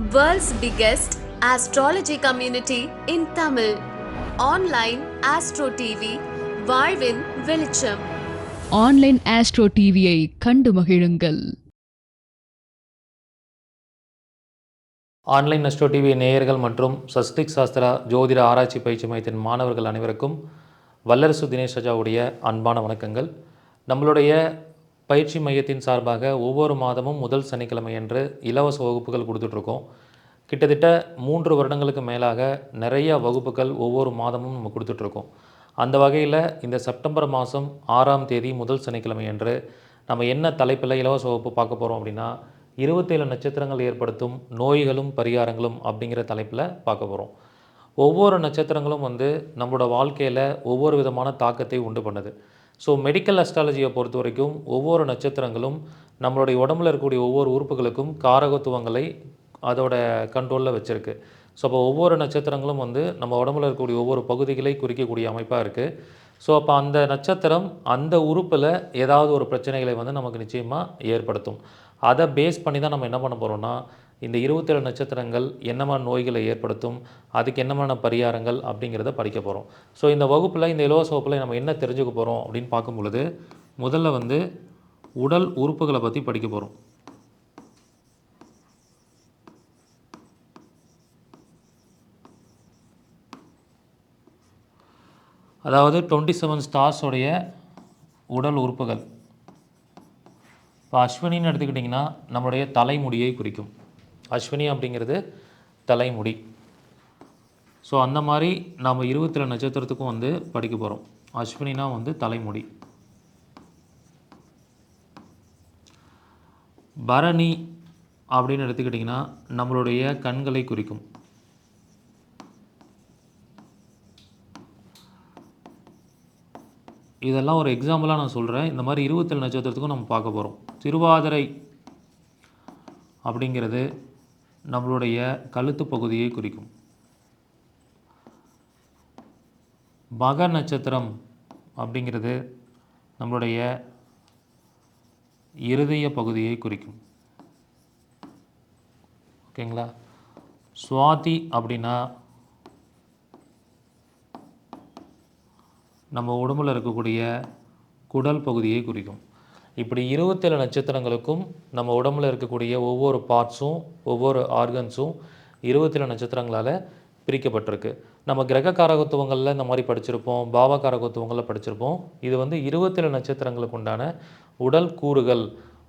World's biggest astrology community in Tamil. Online Astro TV, வாழ்வின் வெளிச்சம். Online astro டிவியை கண்டு மகிழுங்கள். ஆன்லைன் அஸ்ட்ரோ டிவி நேயர்கள் மற்றும் சஸ்டிக் சாஸ்திரா ஜோதிட ஆராய்ச்சி பயிற்சி மையத்தின் மாணவர்கள் அனைவருக்கும் வல்லரசு தினேஷ் ராஜாவுடைய அன்பான வணக்கங்கள். நம்மளுடைய பயிற்சி மையத்தின் சார்பாக ஒவ்வொரு மாதமும் முதல் சனிக்கிழமை என்று இலவச வகுப்புகள் கொடுத்துட்ருக்கோம். கிட்டத்தட்ட 3 வருடங்களுக்கு மேலாக நிறைய வகுப்புகள் ஒவ்வொரு மாதமும் நம்ம கொடுத்துட்ருக்கோம். அந்த வகையில் இந்த செப்டம்பர் மாதம் 6ஆம் தேதி முதல் சனிக்கிழமை என்று நம்ம என்ன தலைப்பில் இலவச வகுப்பு பார்க்க போகிறோம் அப்படின்னா 27 நட்சத்திரங்கள் ஏற்படுத்தும் நோய்களும் பரிகாரங்களும் அப்படிங்கிற தலைப்பில் பார்க்க போகிறோம். ஒவ்வொரு நட்சத்திரங்களும் நம்மளோட வாழ்க்கையில் ஒவ்வொரு விதமான தாக்கத்தை உண்டு பண்ணுது. ஸோ மெடிக்கல் அஸ்ட்ராலஜியை பொறுத்த வரைக்கும் ஒவ்வொரு நட்சத்திரங்களும் நம்மளுடைய உடம்புல இருக்கக்கூடிய ஒவ்வொரு உறுப்புகளுக்கும் காரகத்துவங்களை அதோட கண்ட்ரோலில் வச்சுருக்கு. ஸோ அப்போ ஒவ்வொரு நட்சத்திரங்களும் நம்ம உடம்புல இருக்கக்கூடிய ஒவ்வொரு பகுதிகளை குறிக்கக்கூடிய அமைப்பாக இருக்குது. ஸோ அப்போ அந்த நட்சத்திரம் அந்த உறுப்பில் ஏதாவது ஒரு பிரச்சனைகளை நமக்கு நிச்சயமாக ஏற்படுத்தும். அதை பேஸ் பண்ணி தான் நம்ம என்ன பண்ண போகிறோம்னா, இந்த 27 நட்சத்திரங்கள் என்னமான நோய்களை ஏற்படுத்தும், அதுக்கு என்னமான பரிகாரங்கள் அப்படிங்கிறத படிக்க போகிறோம். ஸோ இந்த வகுப்பில், இந்த இலவச வகுப்பில் நம்ம என்ன தெரிஞ்சுக்க போகிறோம் அப்படின்னு பார்க்கும் பொழுது, முதல்ல உடல் உறுப்புகளை பற்றி படிக்க போகிறோம். அதாவது 27 ஸ்டார்ஸோடைய உடல் உறுப்புகள். இப்போ அஸ்வினின்னு எடுத்துக்கிட்டிங்கன்னா நம்மளுடைய தலைமுடியை குறிக்கும். அஸ்வினி அப்படிங்கிறது தலைமுடி. ஸோ அந்த மாதிரி நாம் 27 நட்சத்திரத்துக்கும் படிக்க போகிறோம். அஸ்வினினா தலைமுடி. பரணி அப்படின்னு எடுத்துக்கிட்டிங்கன்னா நம்மளுடைய கண்களை குறிக்கும். இதெல்லாம் ஒரு எக்ஸாம்பிளாக நான் சொல்கிறேன். இந்த மாதிரி 27 நட்சத்திரத்துக்கும் நம்ம பார்க்க போகிறோம். திருவாதிரை அப்படிங்கிறது நம்மளுடைய கழுத்து பகுதியை குறிக்கும். மக நட்சத்திரம் அப்படிங்கிறது நம்மளுடைய இருதய பகுதியை குறிக்கும். ஓகேங்களா? சுவாதி அப்படின்னா நம்ம உடம்பில் இருக்கக்கூடிய குடல் பகுதியை குறிக்கும். இப்படி 27 நட்சத்திரங்களுக்கும் நம்ம உடம்பில் இருக்கக்கூடிய ஒவ்வொரு பார்ட்ஸும் ஒவ்வொரு ஆர்கன்ஸும் 27 நட்சத்திரங்களால் பிரிக்கப்பட்டிருக்கு. நம்ம கிரக காரகத்துவங்களில் இந்த மாதிரி படிச்சிருப்போம், பாவ காரகத்துவங்களில் படிச்சிருப்போம். இது 27 நட்சத்திரங்களுக்கு உண்டான உடல் கூறுகள்,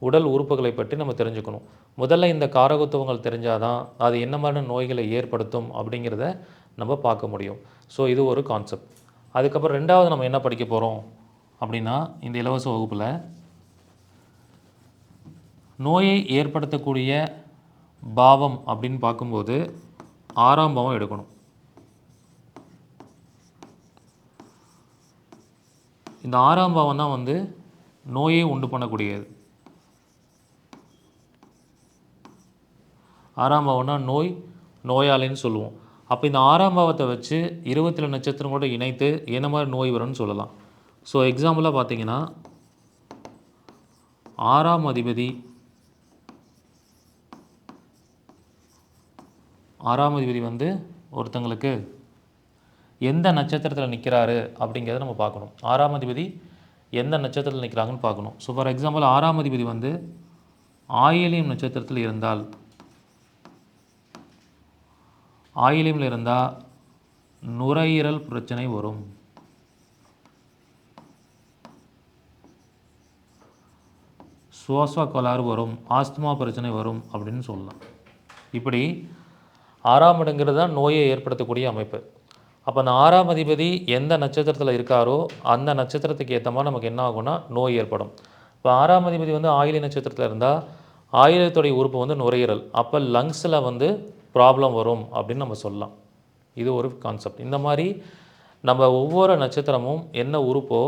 உடல் உறுப்புகளை பற்றி நம்ம தெரிஞ்சுக்கணும். முதல்ல இந்த காரகத்துவங்கள் தெரிஞ்சால் தான் அது என்ன மாதிரியான நோய்களை ஏற்படுத்தும் அப்படிங்கிறத நம்ம பார்க்க முடியும். ஸோ இது ஒரு கான்செப்ட். அதுக்கப்புறம் 2வது நம்ம என்ன படிக்க போகிறோம் அப்படின்னா, இந்த இலவச வகுப்பில் நோயை ஏற்படுத்தக்கூடிய பாவம் அப்படின்னு பார்க்கும்போது 6ஆம் பாவம் எடுக்கணும். இந்த 6ஆம் பாவம் தான் நோயை உண்டு பண்ணக்கூடியது. 6ஆம் பாவம்னா நோயாளின்னு சொல்லுவோம். அப்போ இந்த 6ஆம் பாவத்தை வச்சு 27 நட்சத்திரங்களோட இணைத்து என்ன மாதிரி நோய் வரும்னு சொல்லலாம். ஸோ எக்ஸாம்பிளாக பார்த்தீங்கன்னா 6ஆம் அதிபதி ஒருத்தங்களுக்கு எந்த நட்சத்திரத்தில் நிற்கிறாரு அப்படிங்கிறத நம்ம பார்க்கணும். 6ஆம் அதிபதி எந்த நட்சத்திரத்தில் நிற்கிறாங்கன்னு பார்க்கணும். ஸோ ஃபார் எக்ஸாம்பிள் 6ஆம் அதிபதி ஆயில்யம் நட்சத்திரத்தில் இருந்தால், ஆயில்யமில் இருந்தால் நுரையீரல் பிரச்சனை வரும். சுவாச கோளாறு வரும், ஆஸ்துமா பிரச்சனை வரும் அப்படின்னு சொல்லலாம். இப்படி 6ஆம் இடங்கிறது தான் நோயை ஏற்படுத்தக்கூடிய அமைப்பு. அப்போ அந்த 6ஆம் அதிபதி எந்த நட்சத்திரத்தில் இருக்காரோ அந்த நட்சத்திரத்துக்கு ஏற்ற மாதிரி நமக்கு என்ன ஆகும்னா நோய் ஏற்படும். இப்போ 6ஆம் அதிபதி ஆயில்ய நட்சத்திரத்தில் இருந்தால் ஆயில்யத்துடைய உறுப்பு நுரையீரல். அப்போ லங்ஸில் ப்ராப்ளம் வரும் அப்படின்னு நம்ம சொல்லலாம். இது ஒரு கான்செப்ட். இந்த மாதிரி நம்ம ஒவ்வொரு நட்சத்திரமும் என்ன உறுப்போ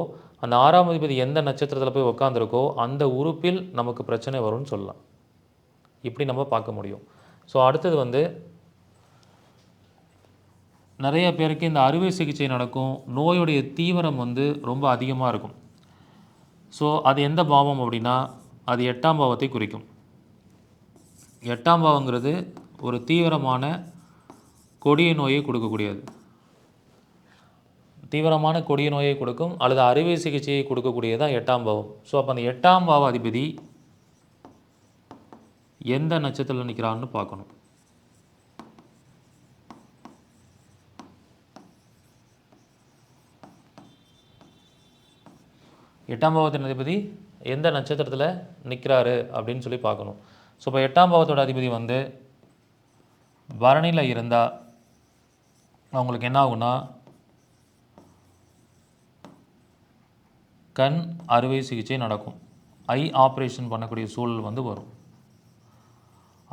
அந்த 6ஆம் அதிபதி எந்த நட்சத்திரத்தில் போய் உட்காந்துருக்கோ அந்த உறுப்பில் நமக்கு பிரச்சனை வரும்னு சொல்லலாம். இப்படி நம்ம பார்க்க முடியும். ஸோ அடுத்தது நிறைய பேருக்கு இந்த அறுவை சிகிச்சை நடக்கும். நோயுடைய தீவிரம் ரொம்ப அதிகமாக இருக்கும். ஸோ அது எந்த பாவம் அப்படின்னா அது 8ஆம் பாவத்தை குறிக்கும். 8ஆம் பாவங்கிறது ஒரு தீவிரமான கொடிய நோயை கொடுக்கக்கூடியது. தீவிரமான கொடிய நோயை கொடுக்கும் அல்லது அறுவை சிகிச்சையை கொடுக்கக்கூடியது தான் 8ஆம் பாவம். ஸோ அப்போ அந்த 8ஆம் பாவ அதிபதி எந்த நட்சத்திரத்தில் நிற்கிறான்னு பார்க்கணும். எட்டாம் பாவத்தின் அதிபதி எந்த நட்சத்திரத்தில் நிற்கிறாரு அப்படின்னு சொல்லி பார்க்கணும். ஸோ இப்போ 8ஆம் பாவத்தோட அதிபதி வந்து பரணியில் இருந்தால் அவங்களுக்கு என்ன ஆகும்னா கண் அறுவை சிகிச்சை நடக்கும். ஐ ஆப்ரேஷன் பண்ணக்கூடிய சூழல் வந்து வரும்.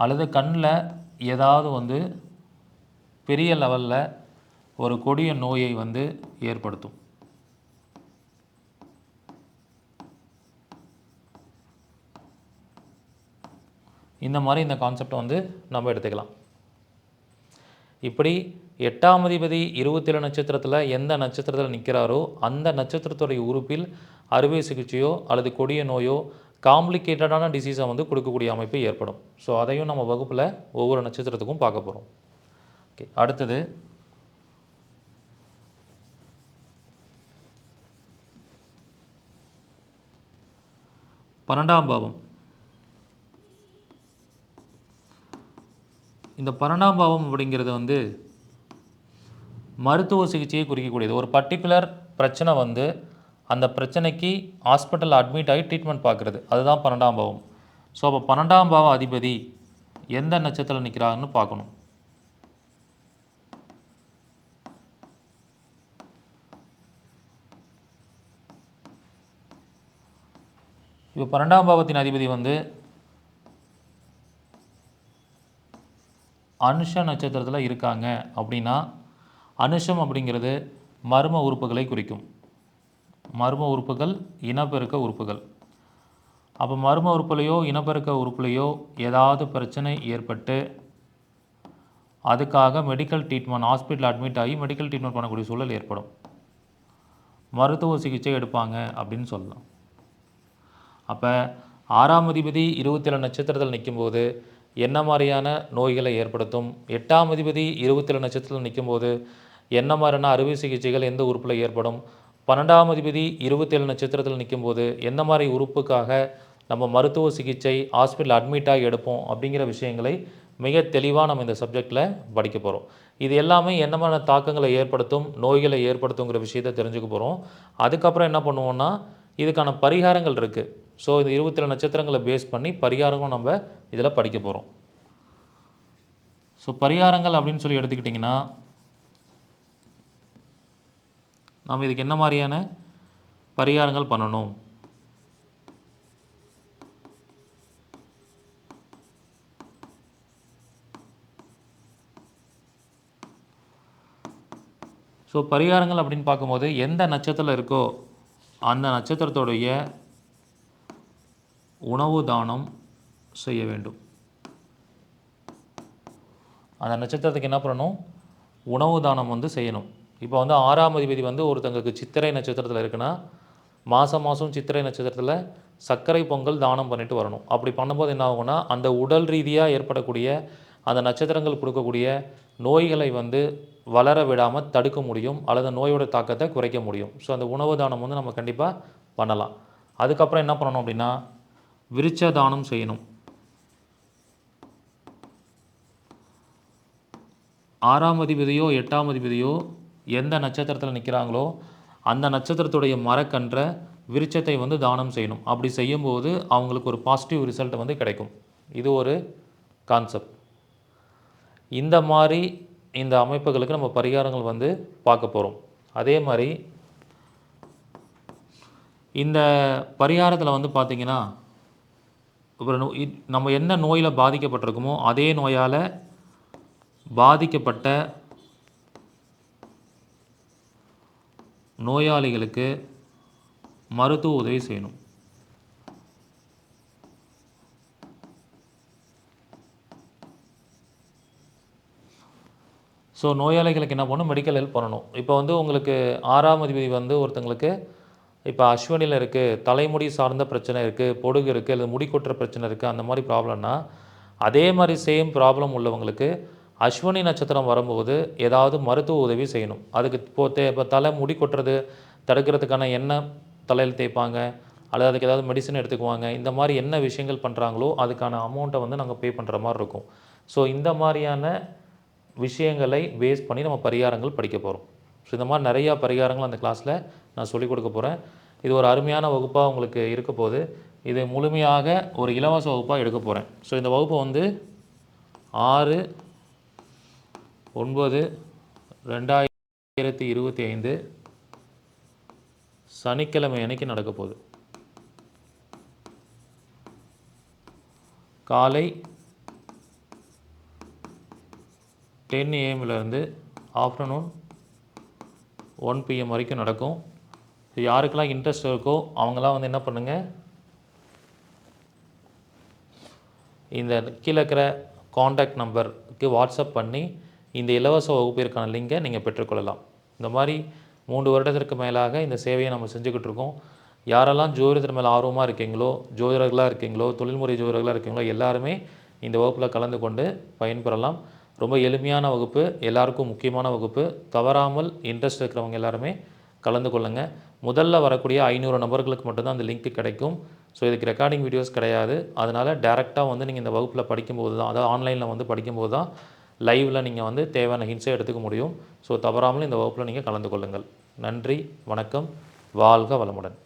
அல்லது கண்ணில் ஏதாவது வந்து பெரிய லெவலில் ஒரு கொடிய நோயை வந்து ஏற்படுத்தும். இந்த மாதிரி இந்த கான்செப்டை வந்து நம்ம எடுத்துக்கலாம். இப்படி 8ஆம் அதிபதி 27 நட்சத்திரத்தில் எந்த நட்சத்திரத்தில் நிற்கிறாரோ அந்த நட்சத்திரத்துடைய உறுப்பில் அறுவை சிகிச்சையோ அல்லது கொடிய நோயோ காம்ப்ளிகேட்டடான டிசீஸை வந்து கொடுக்கக்கூடிய அமைப்பு ஏற்படும். ஸோ அதையும் நம்ம வகுப்பில் ஒவ்வொரு நட்சத்திரத்துக்கும் பார்க்க போகிறோம். ஓகே, அடுத்தது பன்னெண்டாம் பாவம். இந்த 12ஆம் பாவம் அப்படிங்கிறது வந்து மருத்துவ சிகிச்சையை குறிக்கக்கூடியது. ஒரு பர்டிகுலர் பிரச்சனை வந்து அந்த பிரச்சனைக்கு ஹாஸ்பிட்டல் அட்மிட் ஆகி ட்ரீட்மெண்ட் பார்க்குறது, அதுதான் 12ஆம் பாவம். ஸோ அப்போ 12ஆம் பாவ அதிபதி எந்த நட்சத்திரத்தில் நிற்கிறாருன்னு பார்க்கணும். இப்போ 12ஆம் பாவத்தின் அதிபதி வந்து அனுஷ நட்சத்திரத்தில் இருக்காங்க அப்படின்னா, அனுஷம் அப்படிங்கிறது மர்ம உறுப்புகளை குறிக்கும். மர்ம உறுப்புகள், இனப்பெருக்க உறுப்புகள். அப்போ மர்ம உறுப்புலையோ இனப்பெருக்க உறுப்புலையோ ஏதாவது பிரச்சனை ஏற்பட்டு அதுக்காக மெடிக்கல் ட்ரீட்மெண்ட், ஹாஸ்பிட்டல் அட்மிட் ஆகி மெடிக்கல் ட்ரீட்மெண்ட் பண்ணக்கூடிய சூழல் ஏற்படும். மருத்துவ சிகிச்சை எடுப்பாங்க அப்படின்னு சொல்லலாம். அப்போ 6ஆம் அதிபதி 27 நட்சத்திரத்தில் நிற்கும்போது என்ன மாதிரியான நோய்களை ஏற்படுத்தும், 8ஆம் அதிபதி 27 நட்சத்திரத்தில் நிற்கும்போது என்ன மாதிரியான அறுவை சிகிச்சைகள் எந்த உறுப்பில் ஏற்படும், 12ஆம் அதிபதி 27 நட்சத்திரத்தில் நிற்கும்போது என்ன மாதிரி உறுப்புக்காக நம்ம மருத்துவ சிகிச்சை ஹாஸ்பிட்டல் அட்மிட்டாக எடுப்போம் அப்படிங்கிற விஷயங்களை மிக தெளிவாக நம்ம இந்த சப்ஜெக்டில் படிக்க போகிறோம். இது எல்லாமே என்ன மாதிரியான தாக்கங்களை ஏற்படுத்தும், நோய்களை ஏற்படுத்துங்கிற விஷயத்தை தெரிஞ்சுக்க போகிறோம். அதுக்கப்புறம் என்ன பண்ணுவோம்னா இதுக்கான பரிகாரங்கள் இருக்குது. ஸோ இந்த 27 நட்சத்திரங்களை பேஸ் பண்ணி பரிகாரங்களும் நம்ம இதில் படிக்க போகிறோம். ஸோ பரிகாரங்கள் அப்படின்னு சொல்லி எடுத்துக்கிட்டிங்கன்னா நாம் இதுக்கு என்ன மாதிரியான பரிகாரங்கள் பண்ணணும். ஸோ பரிகாரங்கள் அப்படின்னு பார்க்கும்போது எந்த நட்சத்திரம் இருக்கோ அந்த நட்சத்திரத்துடைய உணவு தானம் செய்ய வேண்டும். அந்த நட்சத்திரத்துக்கு என்ன பண்ணணும், உணவு தானம் வந்து செய்யணும். இப்போ வந்து 6ஆம் அதிபதி வந்து ஒருத்தங்களுக்கு சித்திரை நட்சத்திரத்தில் இருக்குன்னா மாதம் சித்திரை நட்சத்திரத்தில் சர்க்கரை பொங்கல் தானம் பண்ணிட்டு வரணும். அப்படி பண்ணும்போது என்ன ஆகும்னா அந்த உடல் ரீதியாக ஏற்படக்கூடிய அந்த நட்சத்திரங்கள் கொடுக்கக்கூடிய நோய்களை வந்து வளர விடாமல் தடுக்க முடியும், அல்லது நோயோட தாக்கத்தை குறைக்க முடியும். ஸோ அந்த உணவு தானம் வந்து நம்ம கண்டிப்பாக பண்ணலாம். அதுக்கப்புறம் என்ன பண்ணணும் அப்படின்னா விருட்ச தானம் செய்யணும். 6ஆம் அதிபதியோ 8ஆம் அதிபதியோ எந்த நட்சத்திரத்தில் நிற்கிறாங்களோ அந்த நட்சத்திரத்துடைய மரக்கன்றை விருட்சத்தை வந்து தானம் செய்யணும். அப்படி செய்யும்போது அவங்களுக்கு ஒரு பாசிட்டிவ் ரிசல்ட் வந்து கிடைக்கும். இது ஒரு கான்செப்ட். இந்த மாதிரி இந்த அமைப்புகளுக்கு நம்ம பரிகாரங்கள் வந்து பார்க்க போகிறோம். அதே மாதிரி இந்த பரிகாரத்தில் வந்து பார்த்திங்கன்னா இப்போ நம்ம என்ன நோயில் பாதிக்கப்பட்டிருக்கோமோ அதே நோயால் பாதிக்கப்பட்ட நோயாளிகளுக்கு மருத்துவ உதவி செய்யணும். ஸோ நோயாளிகளுக்கு என்ன பண்ணணும், மெடிக்கல் ஹெல்ப் பண்ணணும். இப்போ வந்து உங்களுக்கு 6ஆம் அதிபதி வந்து ஒருத்தங்களுக்கு இப்போ அஸ்வினியில் இருக்குது, தலைமுடி சார்ந்த பிரச்சனை இருக்குது, பொடுகு இருக்குது, அல்லது முடி கொட்டுற பிரச்சனை இருக்குது, அந்த மாதிரி ப்ராப்ளம்னா அதே மாதிரி சேம் ப்ராப்ளம் உள்ளவங்களுக்கு அஸ்வினி நட்சத்திரம் வரும்போது ஏதாவது மருத்துவ உதவி செய்யணும். அதுக்கு இப்போ தலை முடி கொட்டுறது தடுக்கிறதுக்கான எண்ணெய் தலையில் தேய்ப்பாங்க, அல்லது அதுக்கு ஏதாவது மெடிசன் எடுத்துக்குவாங்க. இந்த மாதிரி என்ன விஷயங்கள் பண்ணுறாங்களோ அதுக்கான அமௌண்ட்டை வந்து நாங்கள் பே பண்ணுற மாதிரி இருக்கும். ஸோ இந்த மாதிரியான விஷயங்களை பேஸ் பண்ணி நம்ம பரிகாரங்கள் படிக்க போகிறோம். ஸோ இந்த மாதிரி நிறையா பரிகாரங்கள் அந்த கிளாஸில் நான் சொல்லிக் கொடுக்க போகிறேன். இது ஒரு அருமையான வகுப்பாக உங்களுக்கு இருக்க போது. இது முழுமையாக ஒரு இலவச வகுப்பாக எடுக்க போகிறேன். ஸோ இந்த வகுப்பு வந்து 6/9/2025 சனிக்கிழமை அன்னைக்கு நடக்க போகுது. காலை 10 AM ஆஃப்டர்நூன் 1 PM வரைக்கும் நடக்கும். யாருக்கெல்லாம் இன்ட்ரெஸ்ட் இருக்கோ அவங்களாம் வந்து என்ன பண்ணுங்கள், இந்த கீழே இருக்கிற காண்டாக்ட் நம்பருக்கு வாட்ஸ்அப் பண்ணி இந்த இலவச வகுப்பிற்கான லிங்கை நீங்கள் பெற்றுக்கொள்ளலாம். இந்த மாதிரி 3 வருடத்திற்கு மேலாக இந்த சேவையை நம்ம செஞ்சுக்கிட்டு இருக்கோம். யாரெல்லாம் ஜோதிடத்தின் மேலே ஆர்வமாக இருக்கீங்களோ, ஜோதிடர்களாக இருக்கீங்களோ, தொழில்முறை ஜோதிடர்களாக இருக்கீங்களோ எல்லாருமே இந்த வகுப்பில் கலந்து கொண்டு பயன்பெறலாம். ரொம்ப எளிமையான வகுப்பு, எல்லாருக்கும் முக்கியமான வகுப்பு. தவறாமல் இன்ட்ரெஸ்ட் இருக்கிறவங்க எல்லாருமே கலந்து கொள்ளுங்கள். முதல்ல வரக்கூடிய 500 நபர்களுக்கு மட்டும்தான் அந்த லிங்க் கிடைக்கும். ஸோ இதுக்கு ரெக்கார்டிங் வீடியோஸ் கிடையாது. அதனால் டேரெக்டாக வந்து நீங்கள் இந்த வகுப்பில் படிக்கும்போது தான், அதாவது ஆன்லைனில் வந்து படிக்கும்போது தான் லைவில் நீங்கள் வந்து தேவையான ஹிண்ட்ஸை எடுத்துக்க முடியும். ஸோ தவறாமல் இந்த வகுப்பில் நீங்கள் கலந்து கொள்ளுங்கள். நன்றி, வணக்கம், வாழ்க வளமுடன்.